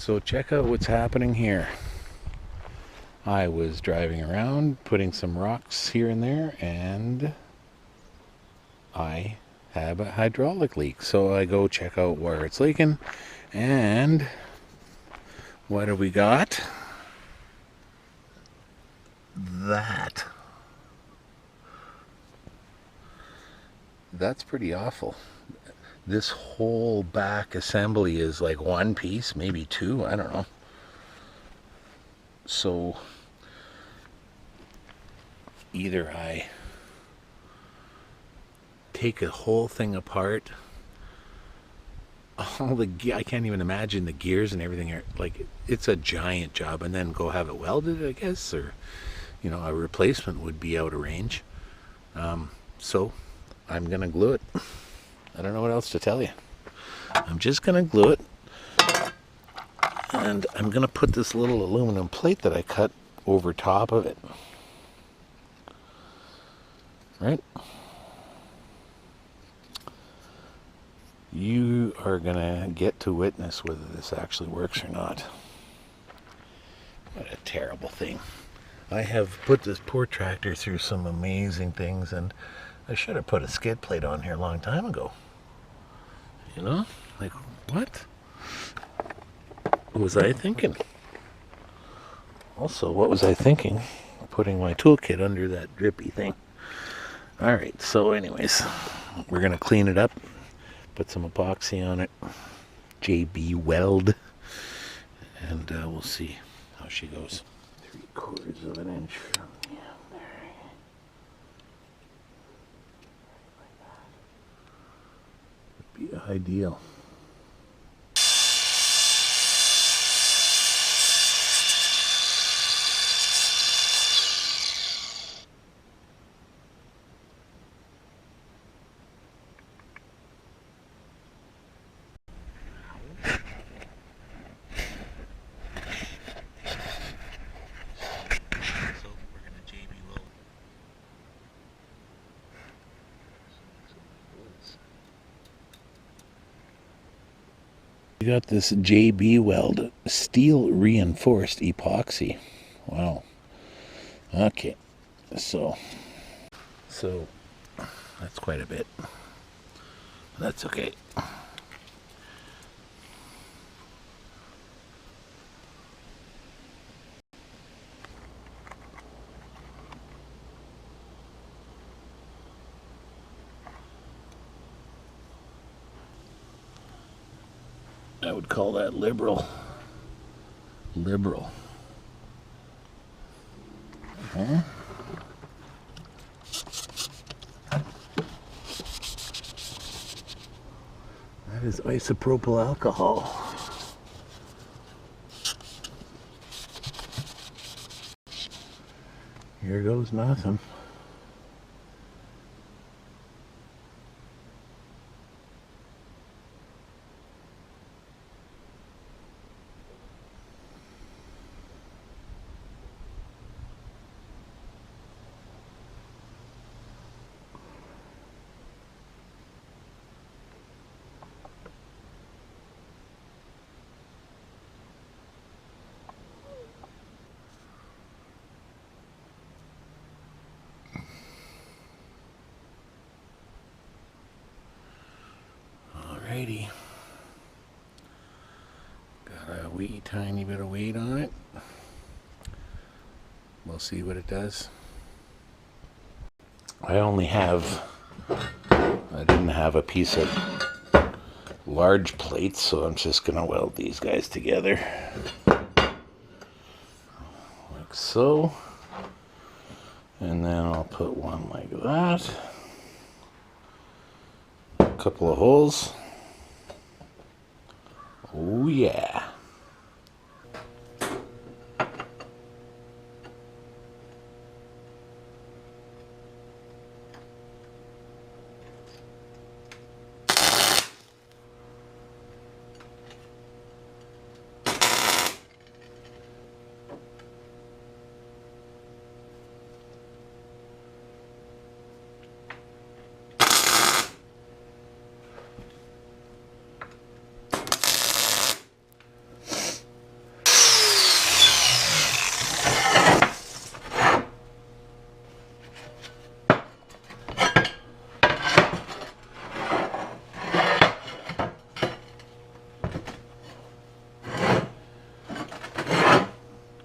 So check out what's happening here. I was driving around putting some rocks here and there, and I have a hydraulic leak. So I go check out where it's leaking, and what do we got? That's pretty awful. This whole back assembly is like one piece, maybe two, I don't know. So either I take a whole thing apart, I can't even imagine the gears and everything are like, it's a giant job, and then go have it welded, I guess, or a replacement would be out of range. So I'm gonna glue it. I don't know what else to tell you. I'm just gonna glue it, and I'm gonna put this little aluminum plate that I cut over top of it. Right? You are gonna get to witness whether this actually works or not. What a terrible thing. I have put this poor tractor through some amazing things, and I should have put a skid plate on here a long time ago. Like, what was I thinking? Also, what was I thinking putting my toolkit under that drippy thing? Alright, so anyways, we're gonna clean it up, put some epoxy on it, JB Weld, and we'll see how she goes. 3/4 of an inch from there. Would be ideal. We got this JB Weld steel reinforced epoxy. Wow. Okay. So that's quite a bit. That's okay. I would call that liberal. Liberal. Huh? That is isopropyl alcohol. Here goes nothing. Alrighty. Got a wee tiny bit of weight on it. We'll see what it does. I didn't have a piece of large plates, so I'm just gonna weld these guys together. Like so. And then I'll put one like that. A couple of holes. Oh yeah.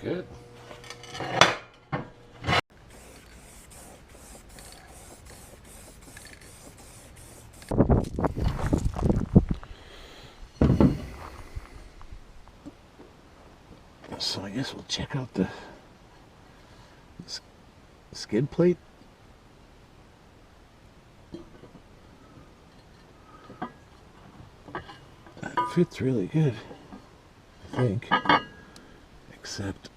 Good. So I guess we'll check out the skid plate. That fits really good, I think. Except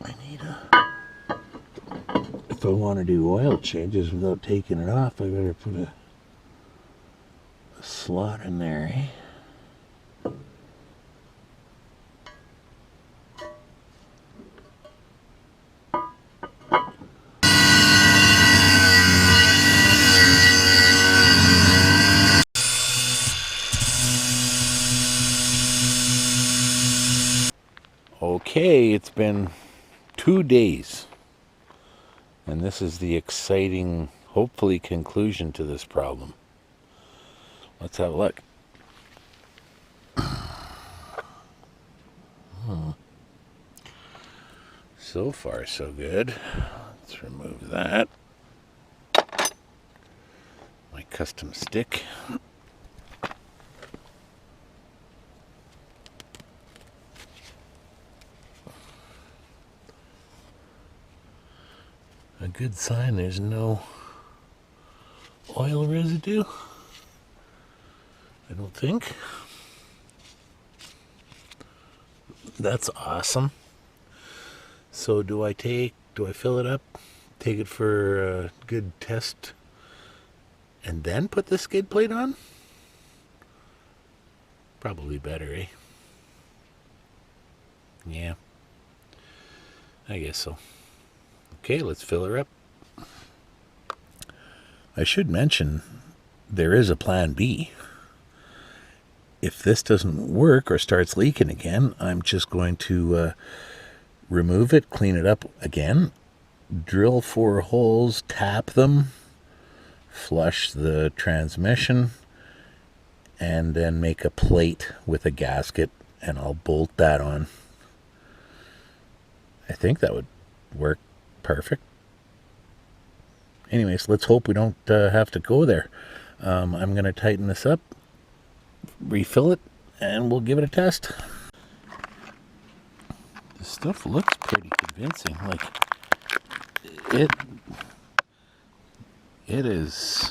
I need if I want to do oil changes without taking it off, I better put a slot in there, eh? Okay, it's been 2 days, and this is the exciting, hopefully, conclusion to this problem. Let's have a look. So far, so good. Let's remove that. My custom stick. A good sign there's no oil residue, I don't think. That's awesome. So do I fill it up, take it for a good test, and then put the skid plate on? Probably better, eh? Yeah, I guess so. Okay, let's fill her up. I should mention there is a plan B. If this doesn't work or starts leaking again, I'm just going to remove it, clean it up again, drill 4 holes, tap them, flush the transmission, and then make a plate with a gasket, and I'll bolt that on. I think that would work perfect. Anyways, let's hope we don't have to go there. I'm going to tighten this up, refill it, and we'll give it a test. This stuff looks pretty convincing. Like, it is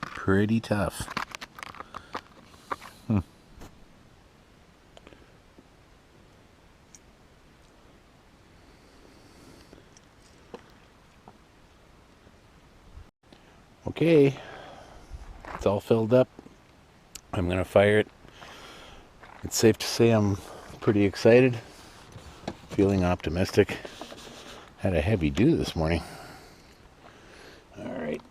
pretty tough. Okay, it's all filled up. I'm going to fire it. It's safe to say I'm pretty excited, feeling optimistic. Had a heavy dew this morning. All right.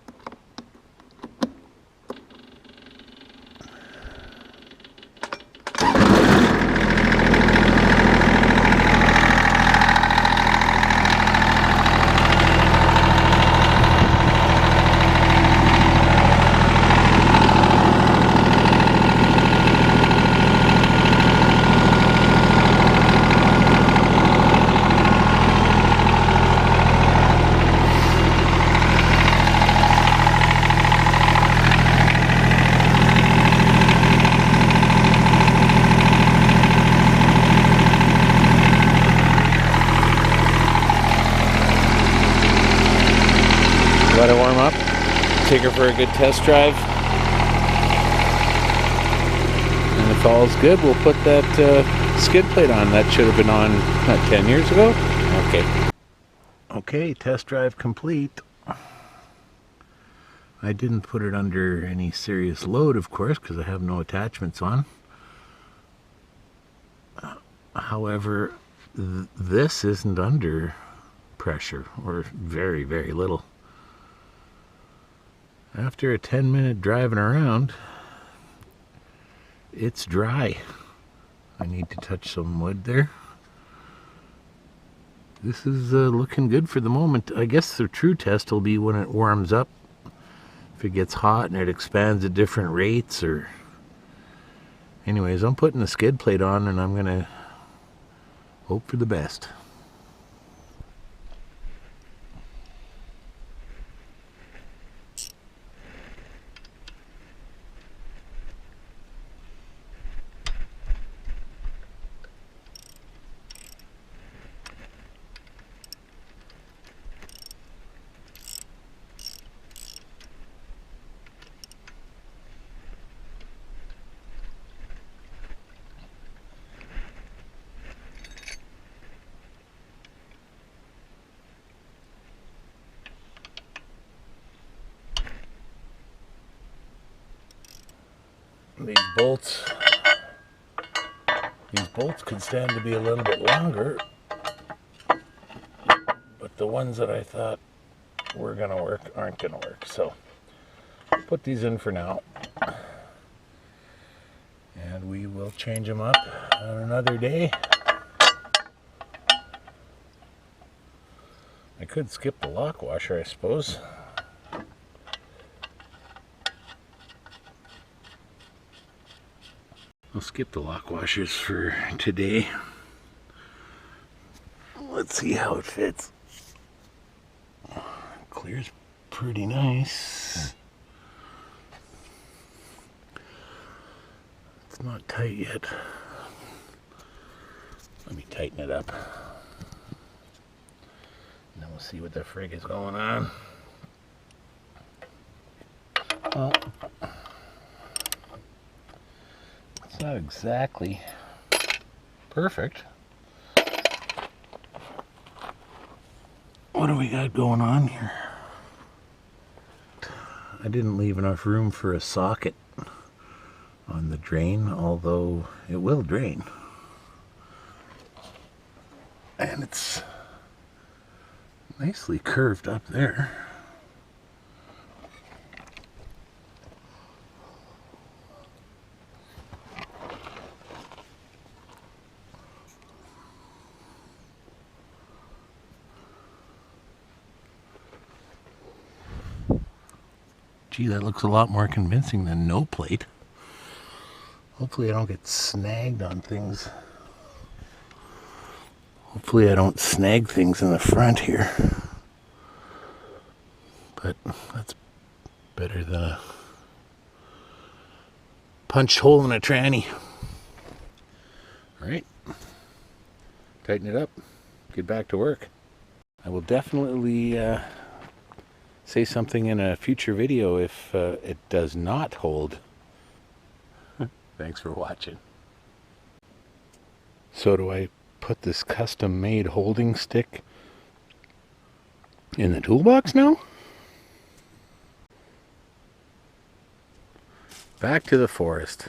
Let it warm up, take her for a good test drive, and if all's good, we'll put that skid plate on. That should have been on, 10 years ago? Okay, test drive complete. I didn't put it under any serious load, of course, because I have no attachments on. However, this isn't under pressure, or very, very little. After a 10-minute driving around, it's dry. I need to touch some wood there. This is looking good for the moment. I guess the true test will be when it warms up. If it gets hot and it expands at different rates, or... Anyways, I'm putting the skid plate on, and I'm going to Hope for the best. These bolts could stand to be a little bit longer, but the ones that I thought were gonna work aren't gonna work. So I'll put these in for now, and we will change them up on another day. I could skip the lock washer, I suppose. I'll skip the lock washers for today. Let's see how it fits. Clears pretty nice. It's not tight yet. Let me tighten it up. And then we'll see what the frig is going on. Well, it's not exactly perfect. What do we got going on here? I didn't leave enough room for a socket on the drain, although it will drain. And it's nicely curved up there. Gee, that looks a lot more convincing than no plate. Hopefully I don't get snagged on things. Hopefully I don't snag things in the front here. But that's better than a punched hole in a tranny. Alright. Tighten it up. Get back to work. I will definitely say something in a future video if it does not hold. Thanks for watching. So do I put this custom made holding stick in the toolbox now? Back to the forest.